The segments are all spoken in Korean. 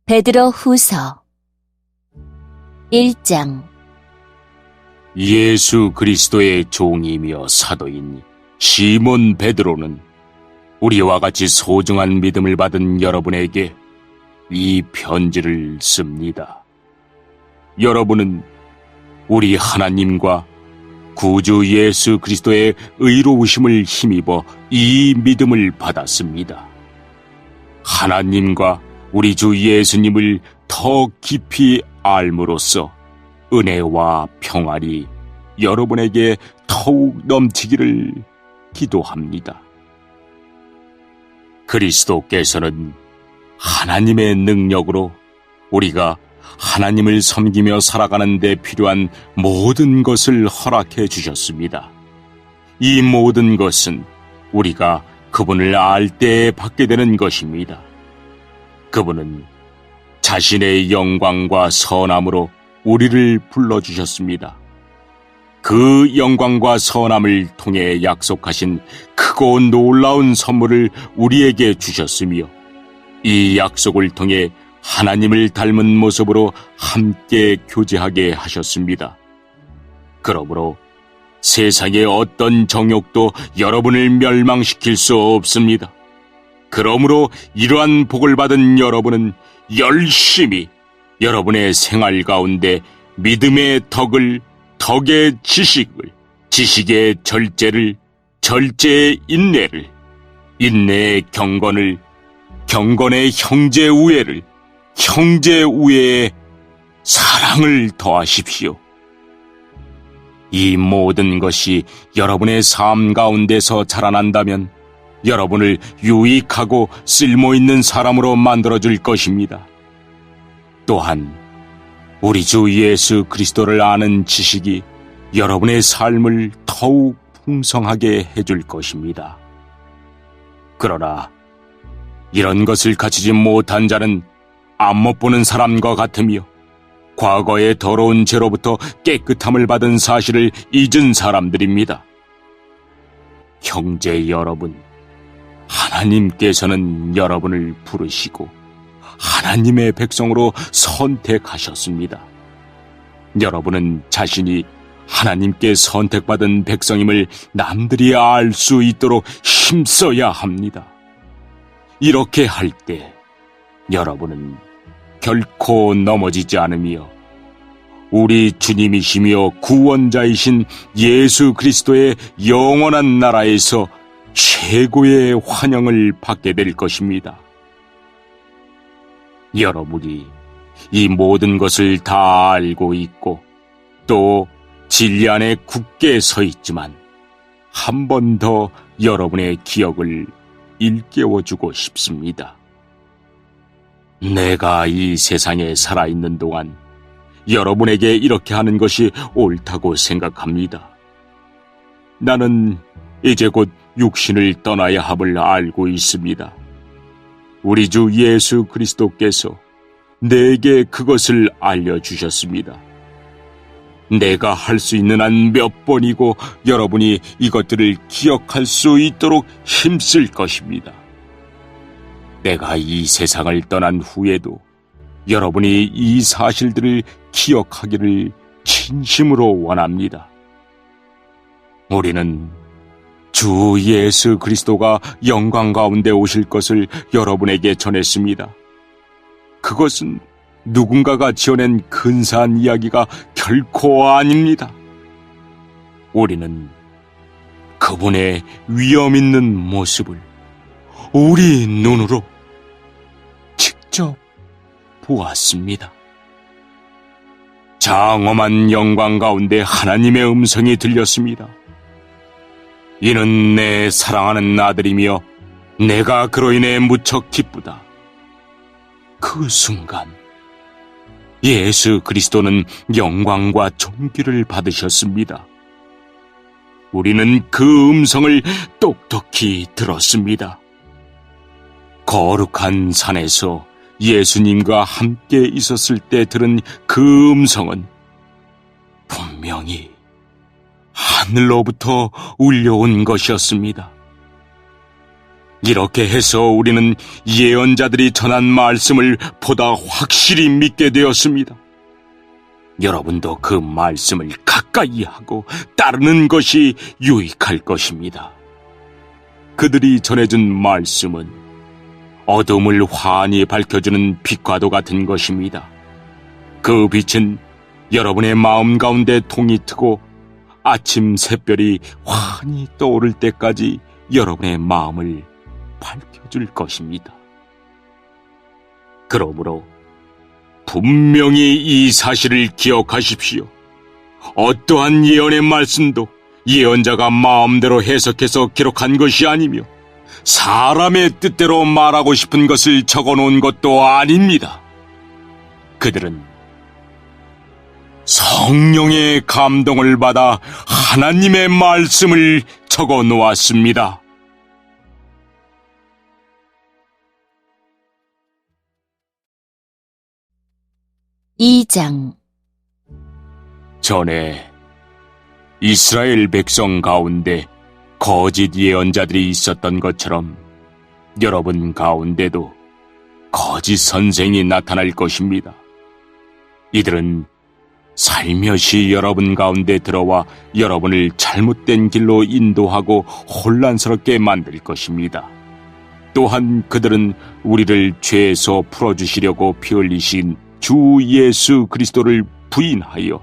베드로 후서 1장. 예수 그리스도의 종이며 사도인 시몬 베드로는 우리와 같이 소중한 믿음을 받은 여러분에게 이 편지를 씁니다. 여러분은 우리 하나님과 구주 예수 그리스도의 의로우심을 힘입어 이 믿음을 받았습니다. 하나님과 우리 주 예수님을 더 깊이 알므로써 은혜와 평안이 여러분에게 더욱 넘치기를 기도합니다. 그리스도께서는 하나님의 능력으로 우리가 하나님을 섬기며 살아가는 데 필요한 모든 것을 허락해 주셨습니다. 이 모든 것은 우리가 그분을 알 때에 받게 되는 것입니다. 그분은 자신의 영광과 선함으로 우리를 불러주셨습니다. 그 영광과 선함을 통해 약속하신 크고 놀라운 선물을 우리에게 주셨으며 이 약속을 통해 하나님을 닮은 모습으로 함께 교제하게 하셨습니다. 그러므로 세상의 어떤 정욕도 여러분을 멸망시킬 수 없습니다. 그러므로 이러한 복을 받은 여러분은 열심히 여러분의 생활 가운데 믿음의 덕을, 덕의 지식을, 지식의 절제를, 절제의 인내를, 인내의 경건을, 경건의 형제 우애를, 형제 우애에 사랑을 더하십시오. 이 모든 것이 여러분의 삶 가운데서 자라난다면 여러분을 유익하고 쓸모있는 사람으로 만들어줄 것입니다. 또한 우리 주 예수 그리스도를 아는 지식이 여러분의 삶을 더욱 풍성하게 해줄 것입니다. 그러나 이런 것을 갖추지 못한 자는 안못 보는 사람과 같으며 과거의 더러운 죄로부터 깨끗함을 받은 사실을 잊은 사람들입니다. 형제 여러분, 하나님께서는 여러분을 부르시고 하나님의 백성으로 선택하셨습니다. 여러분은 자신이 하나님께 선택받은 백성임을 남들이 알 수 있도록 힘써야 합니다. 이렇게 할 때 여러분은 결코 넘어지지 않으며 우리 주님이시며 구원자이신 예수 그리스도의 영원한 나라에서 최고의 환영을 받게 될 것입니다. 여러분이 이 모든 것을 다 알고 있고 또 진리 안에 굳게 서 있지만 한 번 더 여러분의 기억을 일깨워주고 싶습니다. 내가 이 세상에 살아있는 동안 여러분에게 이렇게 하는 것이 옳다고 생각합니다. 나는 이제 곧 육신을 떠나야 함을 알고 있습니다. 우리 주 예수 그리스도께서 내게 그것을 알려주셨습니다. 내가 할 수 있는 한 몇 번이고 여러분이 이것들을 기억할 수 있도록 힘쓸 것입니다. 내가 이 세상을 떠난 후에도 여러분이 이 사실들을 기억하기를 진심으로 원합니다. 우리는 주 예수 그리스도가 영광 가운데 오실 것을 여러분에게 전했습니다. 그것은 누군가가 지어낸 근사한 이야기가 결코 아닙니다. 우리는 그분의 위엄 있는 모습을 우리 눈으로 직접 보았습니다. 장엄한 영광 가운데 하나님의 음성이 들렸습니다. 이는 내 사랑하는 아들이며 내가 그로 인해 무척 기쁘다. 그 순간 예수 그리스도는 영광과 존귀를 받으셨습니다. 우리는 그 음성을 똑똑히 들었습니다. 거룩한 산에서 예수님과 함께 있었을 때 들은 그 음성은 분명히 하늘로부터 울려온 것이었습니다. 이렇게 해서 우리는 예언자들이 전한 말씀을 보다 확실히 믿게 되었습니다. 여러분도 그 말씀을 가까이 하고 따르는 것이 유익할 것입니다. 그들이 전해준 말씀은 어둠을 환히 밝혀주는 빛과도 같은 것입니다. 그 빛은 여러분의 마음 가운데 동이 트고 아침 샛별이 환히 떠오를 때까지 여러분의 마음을 밝혀줄 것입니다. 그러므로 분명히 이 사실을 기억하십시오. 어떠한 예언의 말씀도 예언자가 마음대로 해석해서 기록한 것이 아니며 사람의 뜻대로 말하고 싶은 것을 적어놓은 것도 아닙니다. 그들은 성령의 감동을 받아 하나님의 말씀을 적어 놓았습니다. (2장) 전에 이스라엘 백성 가운데 거짓 예언자들이 있었던 것처럼 여러분 가운데도 거짓 선생이 나타날 것입니다. 이들은 살며시 여러분 가운데 들어와 여러분을 잘못된 길로 인도하고 혼란스럽게 만들 것입니다. 또한 그들은 우리를 죄에서 풀어주시려고 피 흘리신 주 예수 그리스도를 부인하여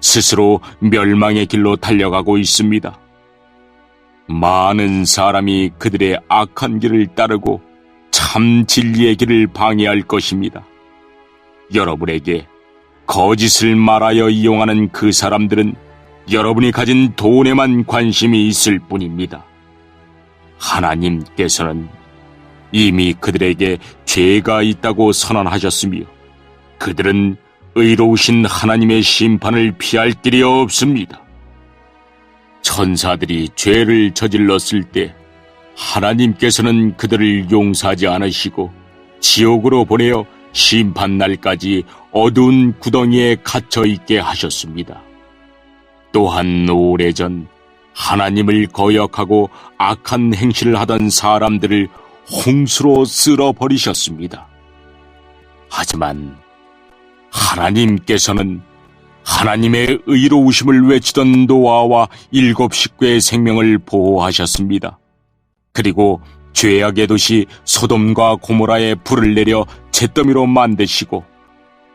스스로 멸망의 길로 달려가고 있습니다. 많은 사람이 그들의 악한 길을 따르고 참 진리의 길을 방해할 것입니다. 여러분에게 거짓을 말하여 이용하는 그 사람들은 여러분이 가진 돈에만 관심이 있을 뿐입니다. 하나님께서는 이미 그들에게 죄가 있다고 선언하셨으며 그들은 의로우신 하나님의 심판을 피할 길이 없습니다. 천사들이 죄를 저질렀을 때 하나님께서는 그들을 용서하지 않으시고 지옥으로 보내어 심판날까지 어두운 구덩이에 갇혀 있게 하셨습니다. 또한 오래전 하나님을 거역하고 악한 행실을 하던 사람들을 홍수로 쓸어버리셨습니다. 하지만 하나님께서는 하나님의 의로우심을 외치던 노아와 7 식구의 생명을 보호하셨습니다. 그리고 죄악의 도시 소돔과 고모라에 불을 내려 잿더미로 만드시고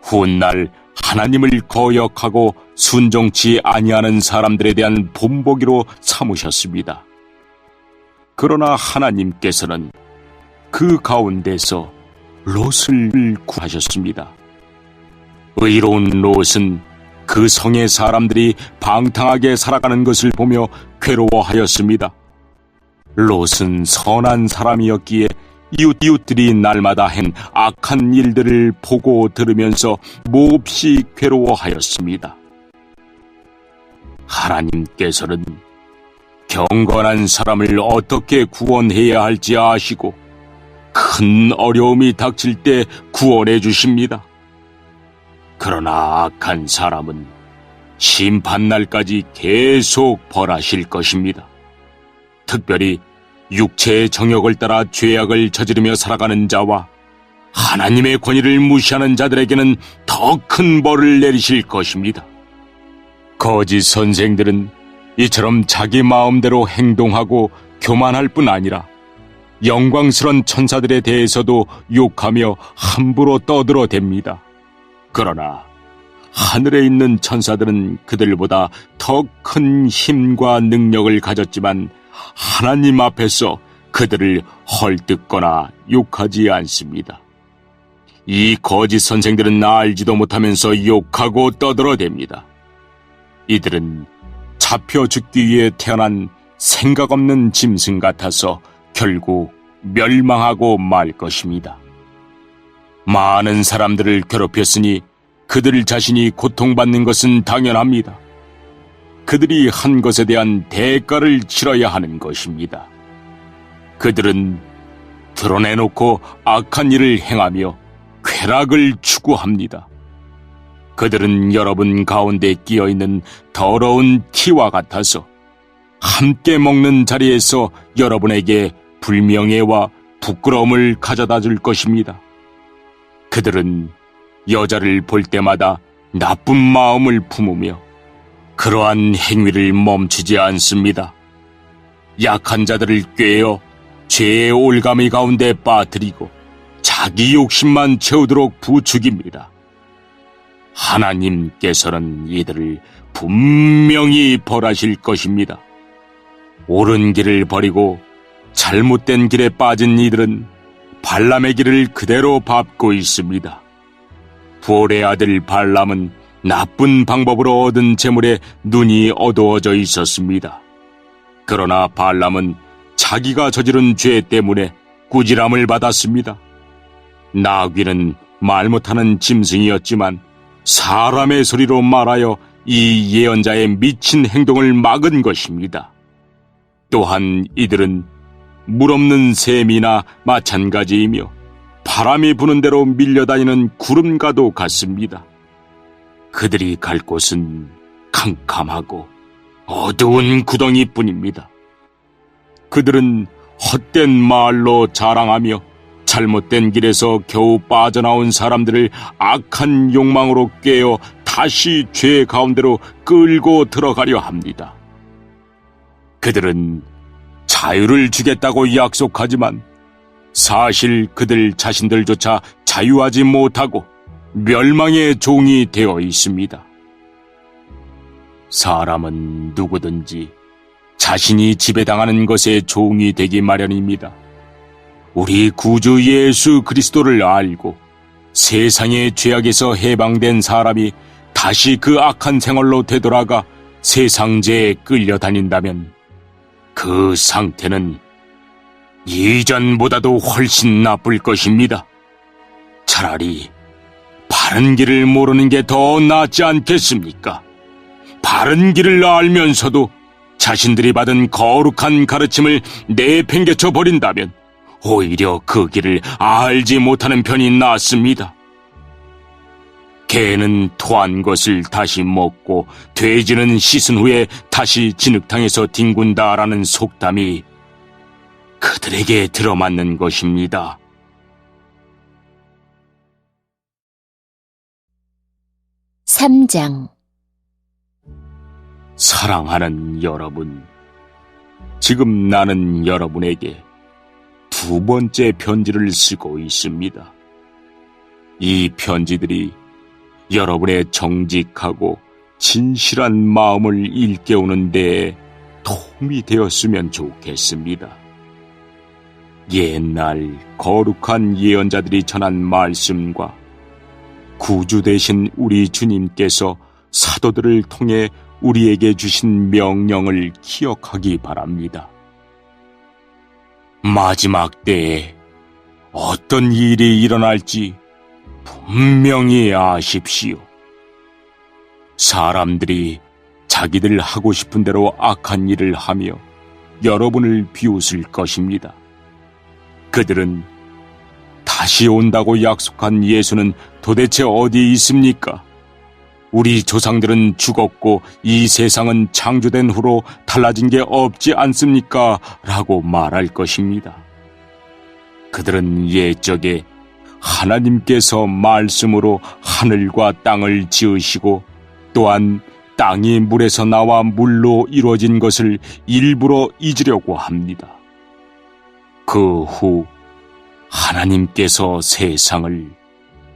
훗날 하나님을 거역하고 순종치 아니하는 사람들에 대한 본보기로 삼으셨습니다. 그러나 하나님께서는 그 가운데서 롯을 구하셨습니다. 의로운 롯은 그 성의 사람들이 방탕하게 살아가는 것을 보며 괴로워하였습니다. 롯은 선한 사람이었기에 이웃들이 날마다 한 악한 일들을 보고 들으면서 몹시 괴로워하였습니다. 하나님께서는 경건한 사람을 어떻게 구원해야 할지 아시고 큰 어려움이 닥칠 때 구원해 주십니다. 그러나 악한 사람은 심판날까지 계속 벌하실 것입니다. 특별히 육체의 정욕을 따라 죄악을 저지르며 살아가는 자와 하나님의 권위를 무시하는 자들에게는 더 큰 벌을 내리실 것입니다. 거짓 선생들은 이처럼 자기 마음대로 행동하고 교만할 뿐 아니라 영광스런 천사들에 대해서도 욕하며 함부로 떠들어댑니다. 그러나 하늘에 있는 천사들은 그들보다 더 큰 힘과 능력을 가졌지만 하나님 앞에서 그들을 헐뜯거나 욕하지 않습니다. 이 거짓 선생들은 알지도 못하면서 욕하고 떠들어댑니다. 이들은 잡혀 죽기 위해 태어난 생각 없는 짐승 같아서 결국 멸망하고 말 것입니다. 많은 사람들을 괴롭혔으니 그들 자신이 고통받는 것은 당연합니다. 그들이 한 것에 대한 대가를 치러야 하는 것입니다. 그들은 드러내놓고 악한 일을 행하며 쾌락을 추구합니다. 그들은 여러분 가운데 끼어있는 더러운 티와 같아서 함께 먹는 자리에서 여러분에게 불명예와 부끄러움을 가져다 줄 것입니다. 그들은 여자를 볼 때마다 나쁜 마음을 품으며 그러한 행위를 멈추지 않습니다. 약한 자들을 꾀어 죄의 올가미 가운데 빠뜨리고 자기 욕심만 채우도록 부추깁니다. 하나님께서는 이들을 분명히 벌하실 것입니다. 옳은 길을 버리고 잘못된 길에 빠진 이들은 발람의 길을 그대로 밟고 있습니다. 부올의 아들 발람은 나쁜 방법으로 얻은 재물에 눈이 어두워져 있었습니다. 그러나 발람은 자기가 저지른 죄 때문에 꾸지람을 받았습니다. 나귀는 말 못하는 짐승이었지만 사람의 소리로 말하여 이 예언자의 미친 행동을 막은 것입니다. 또한 이들은 물 없는 샘이나 마찬가지이며 바람이 부는 대로 밀려다니는 구름과도 같습니다. 그들이 갈 곳은 캄캄하고 어두운 구덩이뿐입니다. 그들은 헛된 말로 자랑하며 잘못된 길에서 겨우 빠져나온 사람들을 악한 욕망으로 꿰어 다시 죄 가운데로 끌고 들어가려 합니다. 그들은 자유를 주겠다고 약속하지만 사실 그들 자신들조차 자유하지 못하고 멸망의 종이 되어 있습니다. 사람은 누구든지 자신이 지배당하는 것에 종이 되기 마련입니다. 우리 구주 예수 그리스도를 알고 세상의 죄악에서 해방된 사람이 다시 그 악한 생활로 되돌아가 세상죄에 끌려다닌다면 그 상태는 이전보다도 훨씬 나쁠 것입니다. 차라리 바른 길을 모르는 게 더 낫지 않겠습니까? 바른 길을 알면서도 자신들이 받은 거룩한 가르침을 내팽개쳐 버린다면 오히려 그 길을 알지 못하는 편이 낫습니다. 개는 토한 것을 다시 먹고 돼지는 씻은 후에 다시 진흙탕에서 뒹군다라는 속담이 그들에게 들어맞는 것입니다. (3장) 사랑하는 여러분, 지금 나는 여러분에게 두 번째 편지를 쓰고 있습니다. 이 편지들이 여러분의 정직하고 진실한 마음을 일깨우는 데에 도움이 되었으면 좋겠습니다. 옛날 거룩한 예언자들이 전한 말씀과 구주 되신 우리 주님께서 사도들을 통해 우리에게 주신 명령을 기억하기 바랍니다. 마지막 때에 어떤 일이 일어날지 분명히 아십시오. 사람들이 자기들 하고 싶은 대로 악한 일을 하며 여러분을 비웃을 것입니다. 그들은 다시 온다고 약속한 예수는 도대체 어디 있습니까? 우리 조상들은 죽었고 이 세상은 창조된 후로 달라진 게 없지 않습니까? 라고 말할 것입니다. 그들은 옛적에 하나님께서 말씀으로 하늘과 땅을 지으시고 또한 땅이 물에서 나와 물로 이루어진 것을 일부러 잊으려고 합니다. 그 후 하나님께서 세상을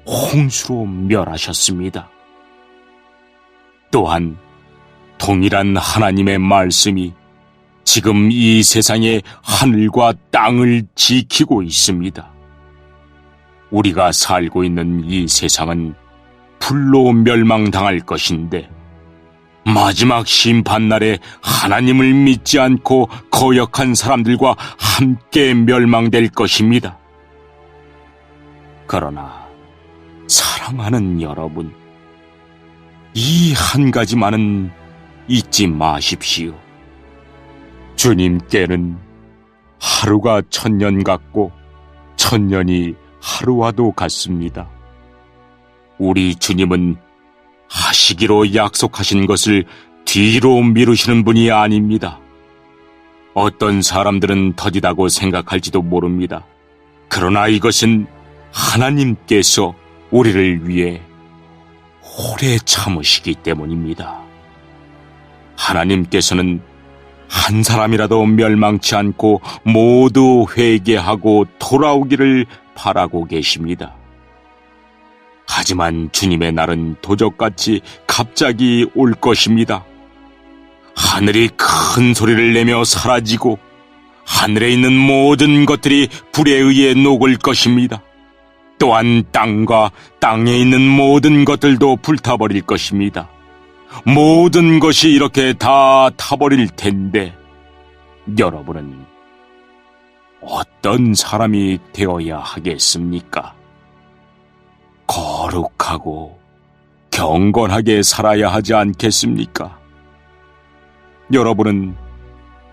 홍수로 멸하셨습니다. 또한 동일한 하나님의 말씀이 지금 이 세상의 하늘과 땅을 지키고 있습니다. 우리가 살고 있는 이 세상은 불로 멸망당할 것인데 마지막 심판날에 하나님을 믿지 않고 거역한 사람들과 함께 멸망될 것입니다. 그러나 사랑하는 여러분, 이 한 가지만은 잊지 마십시오. 주님께는 하루가 1000년 같고 1000년이 하루와도 같습니다. 우리 주님은 하시기로 약속하신 것을 뒤로 미루시는 분이 아닙니다. 어떤 사람들은 더디다고 생각할지도 모릅니다. 그러나 이것은 하나님께서 우리를 위해 오래 참으시기 때문입니다. 하나님께서는 한 사람이라도 멸망치 않고 모두 회개하고 돌아오기를 바라고 계십니다. 하지만 주님의 날은 도적같이 갑자기 올 것입니다. 하늘이 큰 소리를 내며 사라지고 하늘에 있는 모든 것들이 불에 의해 녹을 것입니다. 또한 땅과 땅에 있는 모든 것들도 불타버릴 것입니다. 모든 것이 이렇게 다 타버릴 텐데 여러분은 어떤 사람이 되어야 하겠습니까? 거룩하고 경건하게 살아야 하지 않겠습니까? 여러분은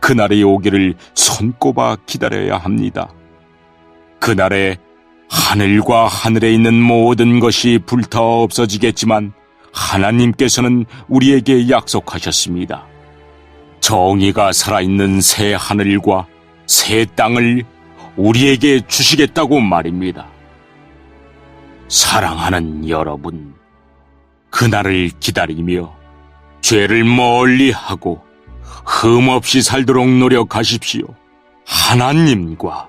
그날이 오기를 손꼽아 기다려야 합니다. 그날에 하늘과 하늘에 있는 모든 것이 불타 없어지겠지만 하나님께서는 우리에게 약속하셨습니다. 정의가 살아있는 새 하늘과 새 땅을 우리에게 주시겠다고 말입니다. 사랑하는 여러분, 그날을 기다리며 죄를 멀리하고 흠없이 살도록 노력하십시오. 하나님과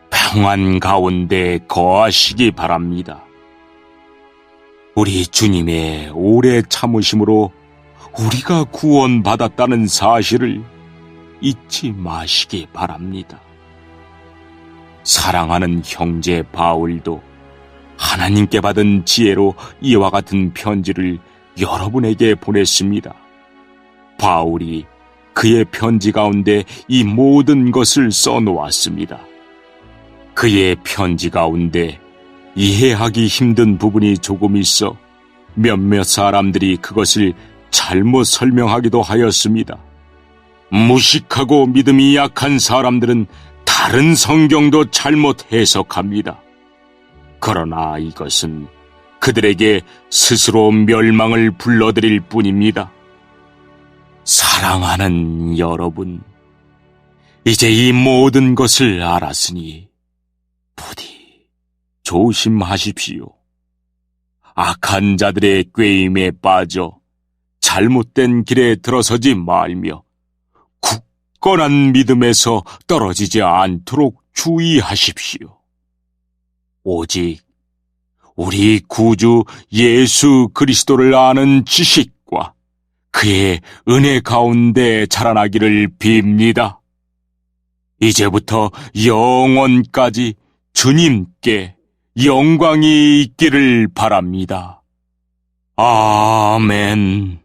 평안 가운데 거하시기 바랍니다. 우리 주님의 오래 참으심으로 우리가 구원받았다는 사실을 잊지 마시기 바랍니다. 사랑하는 형제 바울도 하나님께 받은 지혜로 이와 같은 편지를 여러분에게 보냈습니다. 바울이 그의 편지 가운데 이 모든 것을 써놓았습니다. 그의 편지 가운데 이해하기 힘든 부분이 조금 있어 몇몇 사람들이 그것을 잘못 설명하기도 하였습니다. 무식하고 믿음이 약한 사람들은 다른 성경도 잘못 해석합니다. 그러나 이것은 그들에게 스스로 멸망을 불러들일 뿐입니다. 사랑하는 여러분, 이제 이 모든 것을 알았으니 부디 조심하십시오. 악한 자들의 꾀임에 빠져 잘못된 길에 들어서지 말며 굳건한 믿음에서 떨어지지 않도록 주의하십시오. 오직 우리 구주 예수 그리스도를 아는 지식과 그의 은혜 가운데 자라나기를 빕니다. 이제부터 영원까지 주님께 영광이 있기를 바랍니다. 아멘.